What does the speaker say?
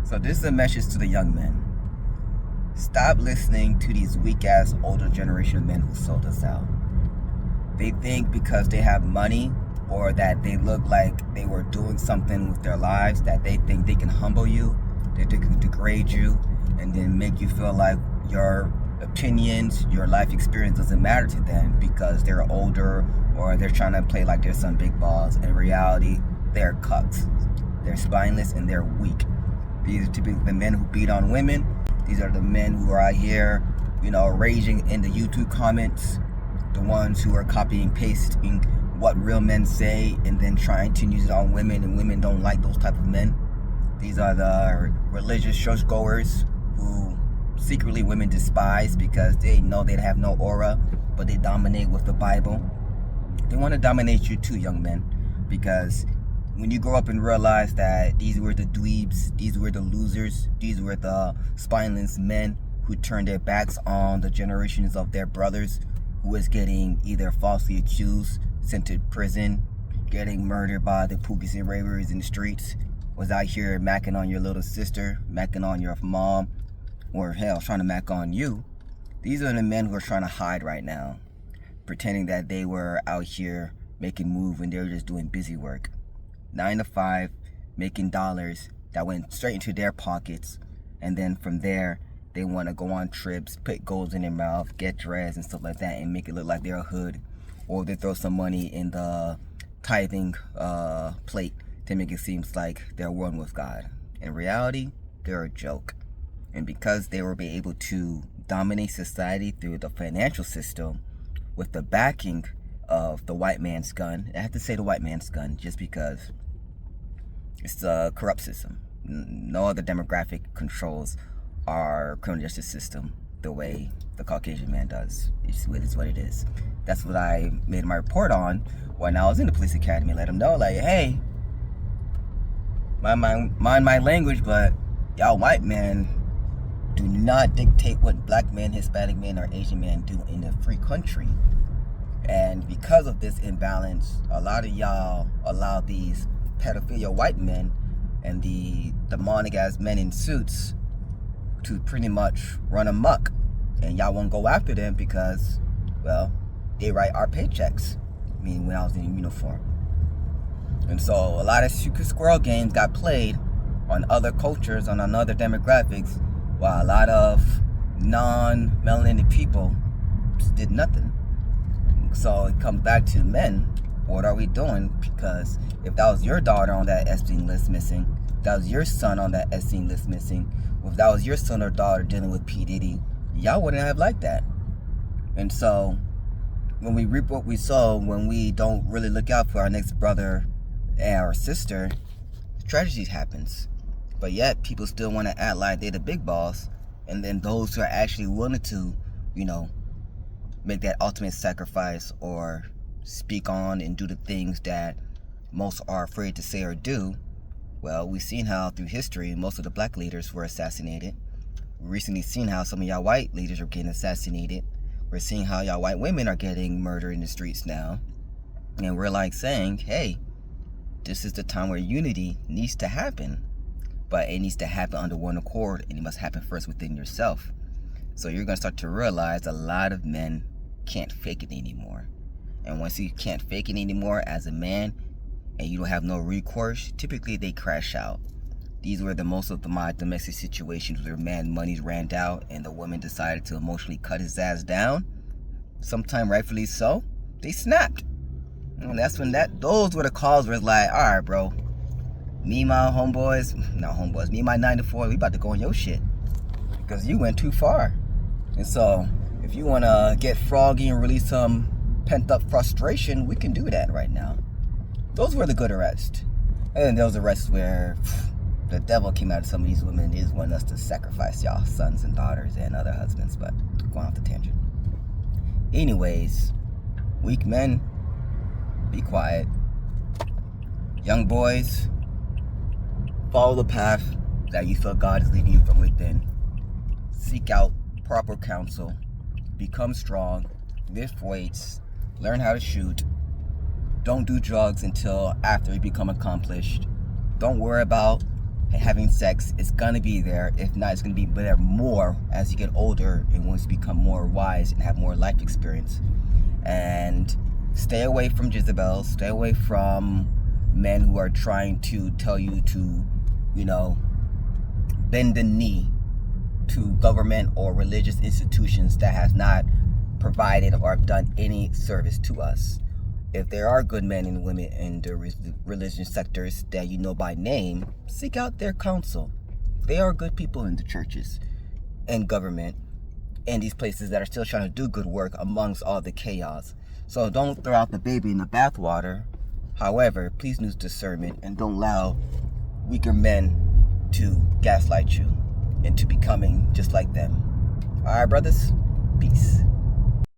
So this is a message to the young men. Stop listening to these weak-ass older generation of men who sold us out. They think because they have money or that they look like they were doing something with their lives that they think they can humble you, that they can degrade you, and then make you feel like your opinions, your life experience doesn't matter to them because they're older or they're trying to play like they're some big balls. In reality, they're cucks. They're spineless and they're weak. These are typically the men who beat on women. These are the men who are out here, raging in the YouTube comments. The ones who are copying, pasting what real men say and then trying to use it on women, and women don't like those type of men. These are the religious churchgoers who secretly women despise because they know they have no aura, but they dominate with the Bible. They want to dominate you too, young men, because when you grow up and realize that these were the dweebs, these were the losers, these were the spineless men who turned their backs on the generations of their brothers who was getting either falsely accused, sent to prison, getting murdered by the Pookies and Ravers in the streets, was out here macking on your little sister, macking on your mom, or hell, trying to mac on you. These are the men who are trying to hide right now, pretending that they were out here making move when they were just doing busy work. 9 to 5, making dollars that went straight into their pockets, and then from there they want to go on trips, put golds in their mouth, get dressed and stuff like that, and make it look like they're a hood, or they throw some money in the tithing plate to make it seem like they're one with God. In reality, they're a joke, and because they were able to dominate society through the financial system with the backing of the white man's gun. I have to say the white man's gun just because it's a corrupt system. No other demographic controls our criminal justice system the way the Caucasian man does. It's what it is. That's what I made my report on when I was in the police academy. Let them know, like, hey, mind my language, but y'all white men do not dictate what black men, Hispanic men, or Asian men do in a free country. And because of this imbalance, a lot of y'all allow these pedophilia white men and the demonic ass men in suits to pretty much run amok. And y'all won't go after them because, well, they write our paychecks. I mean, when I was in uniform. And so a lot of secret squirrel games got played on other cultures, on other demographics, while a lot of non-melanated people just did nothing. So it comes back to men. What are we doing? Because if that was your daughter on that Epstein list missing, if that was your son on that Epstein list missing, if that was your son or daughter dealing with P. Diddy, y'all wouldn't have liked that. And so when we reap what we sow, when we don't really look out for our next brother or sister, tragedy happens. But yet people still want to act like they're the big boss, and then those who are actually willing to, make that ultimate sacrifice or speak on and do the things that most are afraid to say or do. Well, we've seen how through history most of the black leaders were assassinated. We've recently seen how some of y'all white leaders are getting assassinated. We're seeing how y'all white women are getting murdered in the streets now. And we're like saying, hey, this is the time where unity needs to happen. But it needs to happen under one accord, and it must happen first within yourself. So you're going to start to realize a lot of men can't fake it anymore. And once you can't fake it anymore as a man and you don't have no recourse, typically they crash out. These were most of my domestic situations where man money's ran out and the woman decided to emotionally cut his ass down. Sometime rightfully so, they snapped. And that's when those were the calls where it's like, all right, bro, me and my me and my 9 to 4, we about to go on your shit because you went too far. And so if you want to get froggy and release some pent-up frustration, we can do that right now. Those were the good arrests. And then there was arrests where the devil came out of some of these women. They just wanted us to sacrifice y'all sons and daughters and other husbands, but going off the tangent. Anyways, weak men, be quiet. Young boys, follow the path that you feel God is leading you from within. Seek out proper counsel. Become strong. Lift weights. Learn how to shoot. Don't do drugs until after you become accomplished. Don't worry about having sex is gonna be there. If not, it's gonna be there more as you get older and once you become more wise and have more life experience. And stay away from Jezebel. Stay away from men who are trying to tell you to, bend the knee to government or religious institutions that has not provided or done any service to us. If there are good men and women in the religious sectors that you know by name, seek out their counsel. They are good people in the churches and government and these places that are still trying to do good work amongst all the chaos. So don't throw out the baby in the bathwater. However, please use discernment and don't allow weaker men to gaslight you into becoming just like them. All right, brothers, peace.